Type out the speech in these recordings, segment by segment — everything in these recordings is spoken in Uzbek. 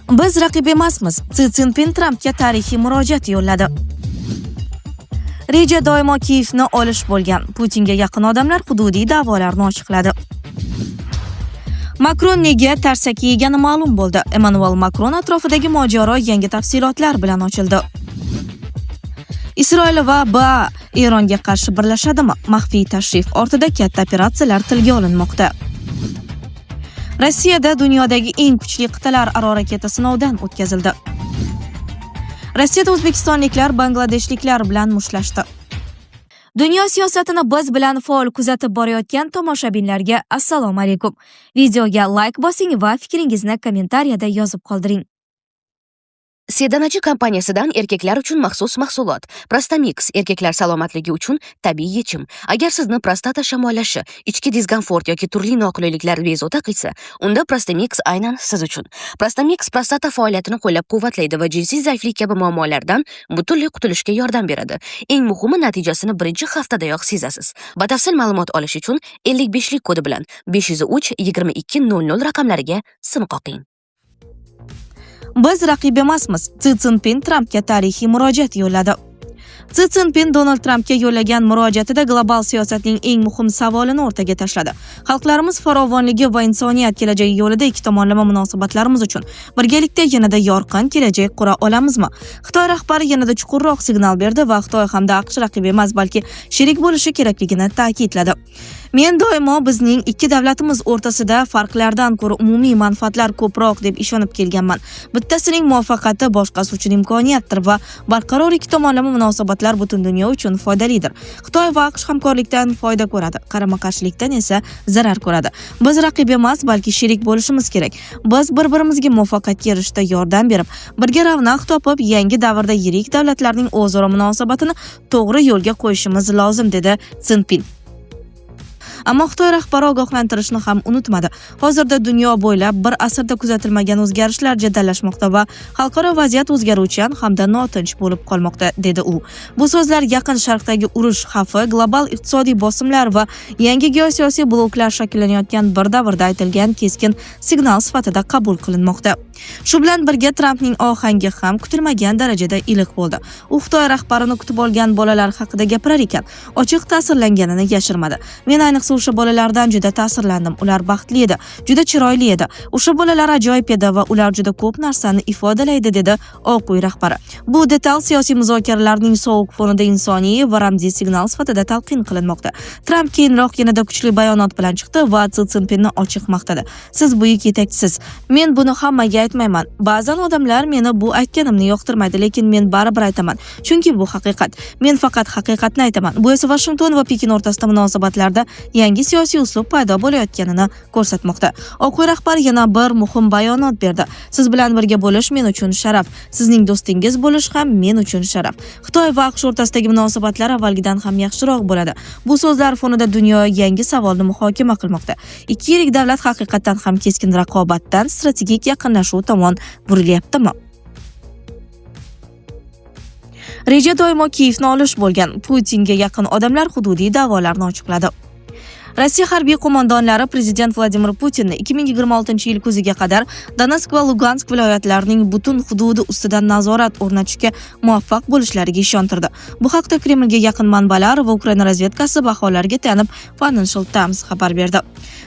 Biz raqib emasmiz. Si Szinpin Trampga tarixiy murojaat yo'lladi. Reja doimo Kiyevni olish bo'lgan. Putinga yaqin odamlar hududiy da'volarni ochiqladi. Makron nega tarsaki yegani ma'lum bo'ldi. Emmanuel Makron atrofidagi mojaro yangi tafsilotlar bilan ochildi. Isroil va BA Eronga qarshi birlashadimi? Maxfiy tashrif ortida katta operatsiyalar tilga olinmoqda. Rossiyada dunyodagi eng kuchli qit'alararo raketa sinovdan o'tkazildi. Rossiyada o'zbekistonliklar bangladeshliklar bilan mushtlashdi. Dunyo siyosatini biz bilan faol kuzatib borayotgan tomoshabinlarga assalomu alaykum. Videoga like bosing va fikringizni kommentariyada yozib qoldiring. Sedanachi kompaniyasidan erkaklar uchun maxsus mahsulot. Prostamix erkaklar salomatligi uchun tabiiy yechim. Agar sizni prostata shamollashi, ichki diskomfort yoki turli noqulayliklar bezovta qilsa, unda Prostamix aynan siz uchun. Prostamix prostata faoliyatini qo'llab-quvvatlaydi va jinsiy zaiflik kabi muammolardan butunlay qutulishga yordam beradi. Eng muhimi, natijasini birinchi haftadayoq sezasiz. Batafsil ma'lumot olish uchun 55lik kodi bilan 503 2200 raqamlariga sim qoqing. Biz raqib emasmiz. Si Szinpin Trampga tarixiy murojaat yo'lladi. Si Szinpin Donald Trampga yo'llagan murojaatida global siyosatning eng muhim savolini o'rtaga tashladi. Xalqlarimiz farovonligi va insoniyat kelajagi yo'lida ikki tomonlama munosabatlarimiz uchun birgalikda yanada yorqin kelajak qura olamizmi? Xitoy rahbari yanada chuqurroq signal berdi va Xitoy hamda AQSh raqib emas, balki sherik bo'lishi kerakligini ta'kidladi. Men doimo bizning ikki davlatimiz o'rtasida farqlardan ko'ra umumiy manfaatlar ko'proq deb ishonib kelganman. Bittasining muvaffaqiyati boshqasi uchun imkoniyatdir va barqaror ikki tomonlama munosabatlar butun dunyo uchun foydalidir. Xitoy va AQSh hamkorlikdan foyda ko'radi, qarama-qarshilikdan esa zarar ko'radi. Biz raqib emas, balki sherik bo'lishimiz kerak. Biz bir-birimizga muvaffaqiyatga erishishda yordam berib, birga ravnaq topib, yangi davrda yirik davlatlarning o'zaro munosabatini to'g'ri yo'lga qo'yishimiz lozim, dedi Szinpin. Ammo Xitoy rahbari ogohlantirishni ham unutmadi. Hozirda dunyo bo'ylab bir asrda kuzatilmagan o'zgarishlar jadallashmoqda va xalqaro vaziyat o'zgaruvchan hamda notinch bo'lib qolmoqda, dedi u. Bu so'zlar Yaqin Sharqdagi urush xavfi, global iqtisodiy bosimlar va yangi geosiyosiy bloklar shakllanayotgan bir davrda aytilgan keskin signal sifatida qabul qilinmoqda. Shu bilan birga Trampning ohangi ham kutilmagan darajada iliq bo'ldi. U Xitoy rahbarini kutib olgan bolalar haqida gapirar ekan, ochiq ta'sirlanganini yashirmadi. Men ayniqsa o'sha bolalardan juda ta'sirlandim. Ular baxtli edi, juda chiroyli edi. O'sha bolalar ajoyib edi va ular juda ko'p narsani ifodalaydi, dedi Oq uy rahbari. Bu detal siyosiy muzokaralarning sovuq fonida insoniy va ramziy signal sifatida talqin qilinmoqda. Tramp keyinroq yanada kuchli bayonot bilan chiqdi va Si Szinpinni ochiq maqtadi. Siz buyuk yetakchisiz. Men buni hammaga aytmayman. Ba'zan odamlar meni bu aytganimni yoqtirmaydi, lekin men baribir aytaman. Chunki bu haqiqat. Men faqat haqiqatni aytaman. Bu esa Washington va Pekin o'rtasida munosabatlarda yangi siyosiy uslub paydo bo'layotganini ko'rsatmoqda. Oq uy rahbari yana bir muhim bayonot berdi. Siz bilan birga bo'lish men uchun sharaf. Sizning do'stingiz bo'lish ham men uchun sharaf. Xitoy va AQSh o'rtasidagi munosabatlar avvalgidan ham yaxshiroq bo'ladi. Bu so'zlar fonida dunyo yangi savolni muhokama qilmoqda. Ikki yirik davlat haqiqatan ham keskin raqobatdan strategik yaqinlashuv tomon burilyaptimi? Reja doimo Kiyevni olish bo'lgan. Putinga yaqin odamlar hududiy da'volarni ochiqladi. Rossiya harbiy qo'mondonlari prezident Vladimir Putinni 2026-yil kuziga qadar Donetsk va Lugansk viloyatlarining butun hududi ustidan nazorat o'rnatishga muvaffaq bo'lishlariga ishontirdi. Bu haqda Kremlga yaqin manbalar va Ukraina razvedkasi baholariga tayanib Financial Times xabar berdi.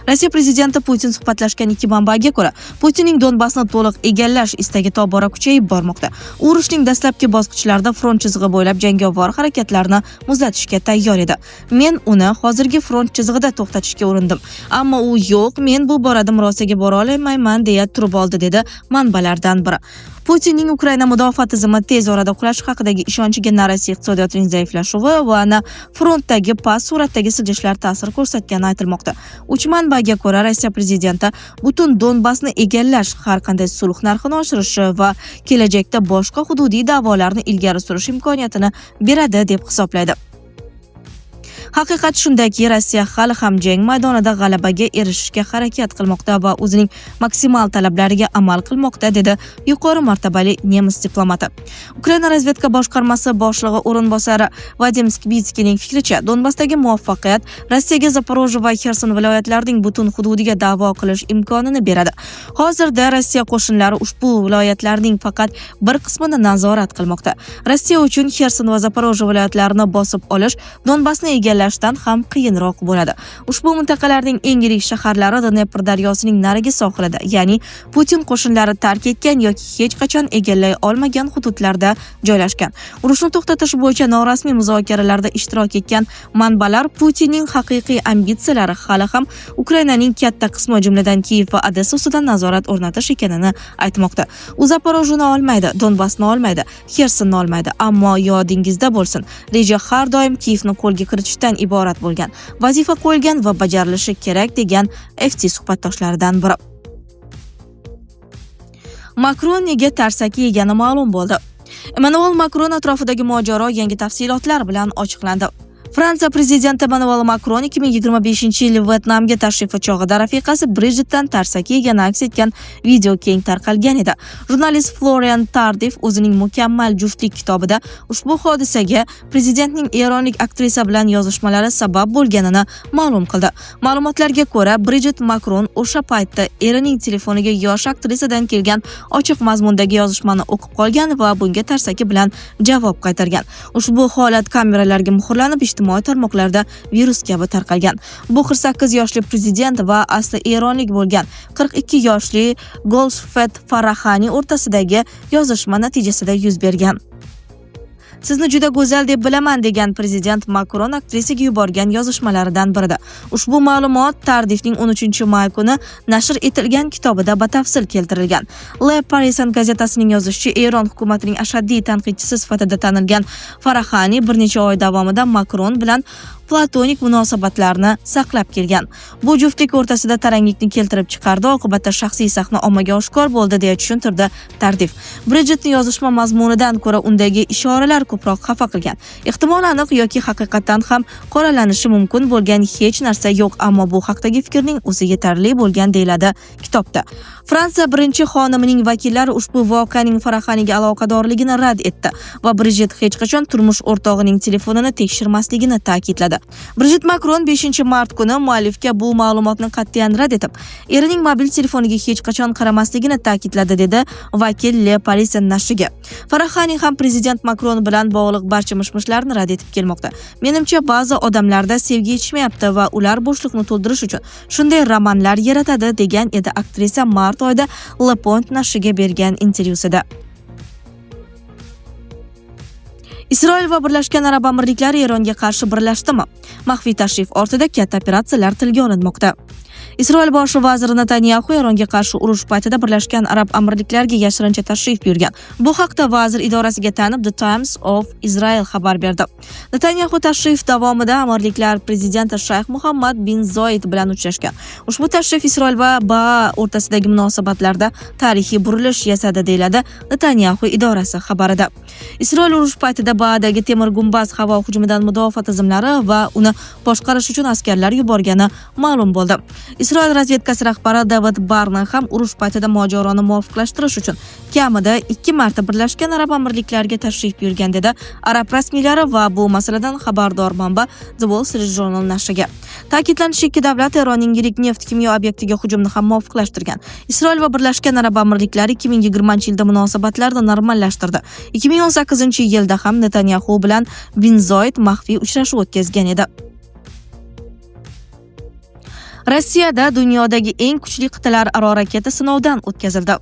Rossiya prezidenti Putin suhbatlashgan ikki manbaga ko'ra, Putinning Donbassni to'liq egallash istagi tobora kuchayib bormoqda. U urushning dastlabki bosqichlarida front chizig'i bo'ylab jangovar harakatlarni muzlatishga tayyor edi. Men uni hozirgi front chizig'ida to'xtatishga urindim. Ammo u yo'q, men bu borada murosaga bora olmayman deya turib oldi, dedi manbalardan biri. Putinning Ukraina mudofaa tizimi tez orada qulashi haqidagi ishonchiga na Rossiya iqtisodiyotining zaiflashuvi va na frontdagi past sur'atdagi siljishlar ta'sir ko'rsatgani aytilmoqda. Uch manbaga ko'ra, Rossiya prezidenti butun Donbassni egallash, har qanday sulh narxini oshirishi va kelajakda boshqa hududiy da'volarni ilgari surish imkoniyatini beradi deb hisoblaydi. Haqiqat shundaki, Rossiya hali ham jang maydonida g'alabaga erishishga harakat qilmoqda va o'zining maksimal talablariga amal qilmoqda, dedi yuqori martabali nemis diplomati. Ukraina razvedka boshqarmasi boshlig'i o'rinbosari Vadim Skibitskining fikricha, Donbassdagi muvaffaqiyat Rossiyaga Zaporojye va Xerson viloyatlarining butun hududiga da'vo qilish imkonini beradi. Hozirda Rossiya qo'shinlari ushbu viloyatlarning faqat bir qismini nazorat qilmoqda. Rossiya uchun Xerson va Zaporojye viloyatlarini bosib olish Donbassni egallashdan ham qiyinroq bo'ladi. Ushbu mintaqalarning eng yirik shaharlari Dnepr daryosining narigi sohilida, ya'ni Putin qo'shinlari tark etgan yoki hech qachon egallay olmagan hududlarda joylashgan. Urushni to'xtatish bo'yicha norasmiy muzokaralarda ishtirok etgan manbalar Putinning haqiqiy ambitsiyalari hali ham Ukrainaning katta qismi, jumladan Kiyev va Odessa ustidan nazorat o'rnatish ekanini aytmoqda. U Zaporojyeni olmaydi, Donbassni olmaydi, Xersonni olmaydi, ammo yodingizda bo'lsin, reja har doim Kiyevni qo'lga kiritishdan iborat bo'lgan. Vazifa qo'yilgan va bajarilishi kerak, degan FT suhbatdoshlaridan biri. Makron nega tarsaki yegani ma'lum bo'ldi. Emmanuel Makron atrofidagi mojaro yangi tafsilotlar bilan ochiqlandi. Fransiya prezidenti Emmanuel Makron 2025-yil Vyetnamga tashrifi chog'ida rafiqasi Bridgetdan tarsaki yegani aks etgan video keng tarqalgan edi. Jurnalist Florian Tardif o'zining Mukammal juftlik kitobida ushbu hodisaga prezidentning eronlik aktrisa bilan yozishmalari sabab bo'lganini ma'lum qildi. Ma'lumotlarga ko'ra, Bridget Makron o'sha paytda erining telefoniga yosh aktrisadan kelgan ochiq mazmundagi yozishmani o'qib qolgan va bunga tarsaki bilan javob qaytargan. Ushbu holat kameralarga muhrlanib, ijtimoiy tarmoqlarda virus kabi tarqalgan. Bu 48 yoshli prezident va asli eronlik bo'lgan 42 yoshli Golshfet Farahani o'rtasidagi yozishma natijasida yuz bergan. Sizni juda go'zal deb bilaman, degan prezident Makron aktrisaga yuborgan yozishmalaridan birida. Ushbu ma'lumot Tardifning 13-may kuni nashr etilgan kitobida batafsil keltirilgan. Le Parisien gazetasining yozishicha, Eron hukumatining ashaddiy tanqidchisi sifatida tanilgan Farahani bir necha oy davomida Makron bilan platonik munosabatlarni saqlab kelgan. Bu juftlik o'rtasida taranglikni keltirib chiqardi, oqibatda shaxsiy sahna ommaga oshkor bo'ldi, deya tushuntirdi Tardif. Bridgetning yozishma mazmunidan ko'ra undagi ishoralar ko'proq xafa qilgan. Ehtimol aniq yoki haqiqatan ham qoralanishi mumkin bo'lgan hech narsa yo'q, ammo bu haqdagi fikrning o'zi yetarli bo'lgan, deyiladi kitobda. Fransiya birinchi xonimining vakillari ushbu voqeaning Farahaniga aloqadorligini rad etdi va Bridget hech qachon turmush o'rtog'ining telefonini tekshirmasligini ta'kidladi. Bridget Makron 5-mart kuni muallifga bu ma'lumotni qat'iyan rad etib, erining mobil telefoniga hech qachon qaramasligini ta'kidladi, dedi vakil Le Parisien nashriga. Farahani ham prezident Makron bilan bog'liq barcha mishmishlarni rad etib kelmoqda. Menimcha, ba'zi odamlarda sevgi yetishmayapti va ular bo'shliqni to'ldirish uchun shunday romanlar yaratadi, degan edi aktrisa mart oyida Le Point nashriga bergan intervyusida. Isroil va Birlashgan Arab Amirliklari Eronga qarshi birlashdimi? Maxfiy tashrif ortida katta operatsiyalar tilga olinmoqda. Isroil bosh vaziri Netanyahu Eronga qarshi urush paytida Birlashgan Arab Amirliklariga yashirincha tashrif buyurgan. Bu haqda vazir idorasiga tanib The Times of Israel xabar berdi. Netanyahu tashrif davomida amirliklar prezidenti Shayx Muhammad bin Zoid bilan uchrashgan. Ushbu tashrif Isroil va BAA o'rtasidagi munosabatlarda tarixiy burilish yasadi, deyiladi Netanyahu idorasi xabarida. Isroil urush paytida BAAdagi temir gumbaz havo hujumidan mudofaa tizimlari va uni boshqarish uchun askarlar yuborgani ma'lum bo'ldi. Isroil razvedkasi rahbari David Barna ham urush paytida mojaroni muvofiqlashtirish uchun kamida 2 marta Birlashgan Arab Amirliklariga tashrif buyurgan, dedi arab rasmiylari va bu masaladan xabardor manba The Wall Street Journal nashriga. Ta'kidlanishicha, ikki davlat Eronning yirik neft-kimyo obyektiga hujumni ham muvofiqlashtirgan. Isroil va Birlashgan Arab Amirliklari 2020-yilda munosabatlarni normallashtirdi. 2018-yilda ham Netanyahu bilan bin Zoid maxfiy uchrashuv o'tkazgan edi. Rossiyada dunyodagi eng kuchli qit'alararo raketa sinovdan o'tkazildi.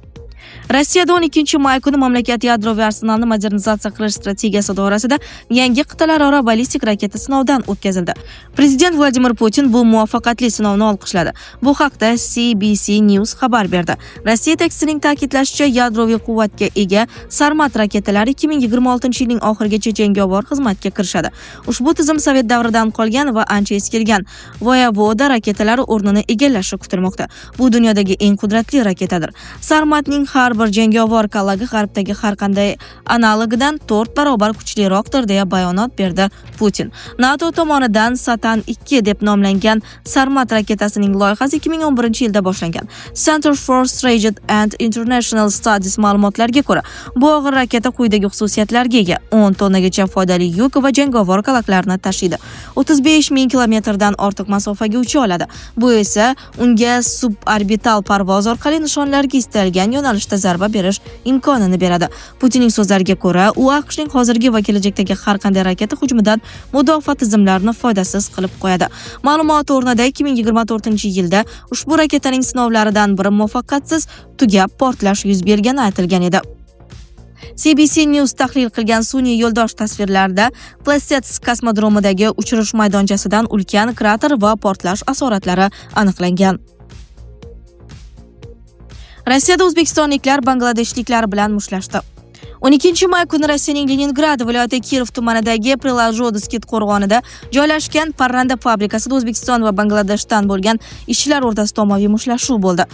Rossiyada 12-may kuni mamlakat yadroviy arsenalni modernizatsiya qilish strategiyasi doirasida yangi qit'alararo ballistik raketa sinovdan o'tkazildi. Prezident Vladimir Putin bu muvaffaqiyatli sinovni olqishladi. Bu haqda CBC News xabar berdi. Rossiya yetakchisining ta'kidlashicha, yadroviy quvvatga ega Sarmat raketalari 2026-yilning oxirigacha jangovar xizmatga kirishadi. Ushbu tizim Sovet davridan qolgan va ancha eskirgan Voyevoda raketalari o'rnini egallashi kutilmoqda. Bu dunyodagi eng qudratli raketadir. Sarmatning har bir jangovar kalagi G'arbdagi har qanday analogidan 4 barobar kuchliroqdir deya bayonot berdi Putin. NATO tomonidan Satan 2 deb nomlangan Sarmat raketasining loyihasi 2011-yilda boshlangan. Center for Strategic and International Studies ma'lumotlariga ko'ra, bu og'ir raketa quyidagi xususiyatlarga ega: 10 tonnagacha foydali yuk va jangovar kalaklarni tashiydi. 35 ming kilometrdan ortiq masofaga ucha oladi. Bu esa unga suborbital parvoz orqali nishonlarga istalgan yo'nalishda zarba berish imkonini beradi. Putinning so'zlariga ko'ra, u AQShning hozirgi va kelajakdagi har qanday raketa hujumidan mudofaa tizimlarini foydasiz qilib qo'yadi. Ma'lumot o'rnida 2024-yilda ushbu raketaning sinovlaridan biri muvaffaqiyatsiz tugab, portlash yuz bergani aytilgan edi. CBC News tahlil qilgan sun'iy yo'ldosh tasvirlarda Plasetsk kosmodromidagi uchirish maydonchasidan ulkan krater va portlash asoratlari aniqlangan. Rossiyada o'zbekistonliklar bangladeshliklar bilan mushtlashdi. 12-may kuni Rossiyaning Leningrad viloyati Kirov tumanidagi Prelazhodskiy qo'rg'onida joylashgan parranda fabrikasida O'zbekiston va Bangladeshdan bo'lgan ishchilar o'rtasida ommaviy mushtlashuv bo'ldi.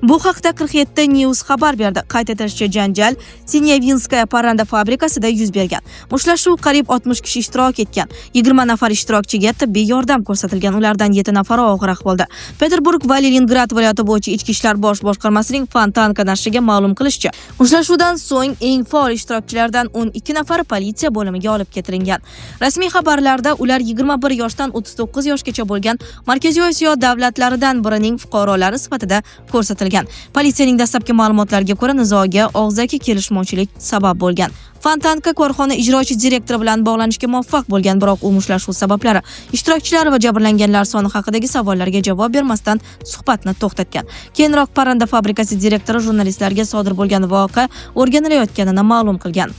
Bu haqda 47 News xabar berdi. Qayd etilishicha, janjal Sinyavinskaya parranda fabrikasida yuz bergan. Mushlashuv qariyb 60 kishi ishtirok etgan. 20 nafar ishtirokchiga tibbiy yordam ko'rsatilgan. Ulardan 7 nafari og'ir ahvolda. Peterburg va Leningrad viloyati bo'yicha ichki ishlar bosh boshqarmasining Fontanka nashriga ma'lum qilishicha, mushtlashuvdan so'ng eng faol ishtirokchilardan 12 nafari politsiya bo'limiga olib ketilingan. Rasmiy xabarlarda ular 21 yoshdan 39 yoshgacha bo'lgan Markaziy Osiyo davlatlaridan birining fuqarolari sifatida ko'rsatilgan. Politsiyaning dastlabki ma'lumotlariga ko'ra, nizoga og'zaki kelishmovchilik sabab bo'lgan. Fontanka korxona ijrochi direktori bilan bog'lanishga muvaffaq bo'lgan, biroq u mushlashuv sabablari, ishtirokchilar va jabrlanganlar soni haqidagi savollarga javob bermasdan suhbatni to'xtatgan. Keyinroq parranda fabrikasi direktori jurnalistlarga sodir bo'lgan voqea o'rganilayotganini ma'lum qilgan.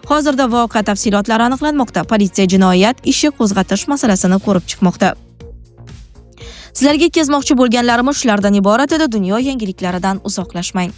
Hozirda voqea tafsilotlari aniqlanmoqda. Politsiya jinoyat ishi qo'zg'atish masalasini ko'rib chiqmoqda. Sizlarga yetkazmoqchi bo'lganlarimiz shulardan iborat edi. Dunyo yangiliklaridan uzoqlashmang.